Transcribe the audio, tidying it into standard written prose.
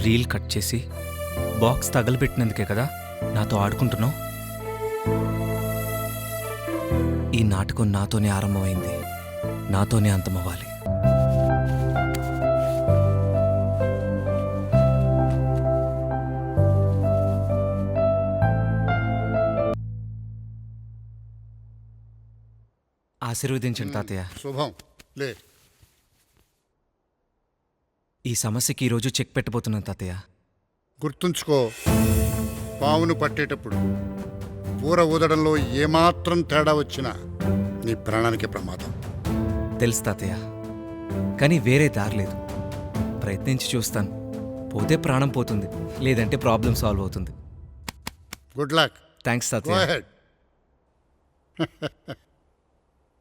Reel cut చేసి box తగలబెట్టినందుకే కదా నాతో ఆడుకుంటున్నావు. ఈ నాటకం నాతోనే ఆరంభమైంది, నాతోనే అంతమవ్వాలి. ఆశీర్వదించండి తాతయ్య. శుభం. లే. ఈ సమస్యకి ఈరోజు చెక్ పెట్టబోతున్నాను తాతయ్య. గుర్తుంచుకో, పావును పట్టేటప్పుడు పూర ఊదడంలో ఏమాత్రం తేడా వచ్చినా నీ ప్రాణానికి ప్రమాదం. తెలుసు తాతయ్య, కానీ వేరే దారి లేదు. ప్రయత్నించి చూస్తాను. పోతే ప్రాణం పోతుంది, లేదంటే ప్రాబ్లం సాల్వ్ అవుతుంది. Good luck. థ్యాంక్స్ గో తాతయ్య. అహెడ్.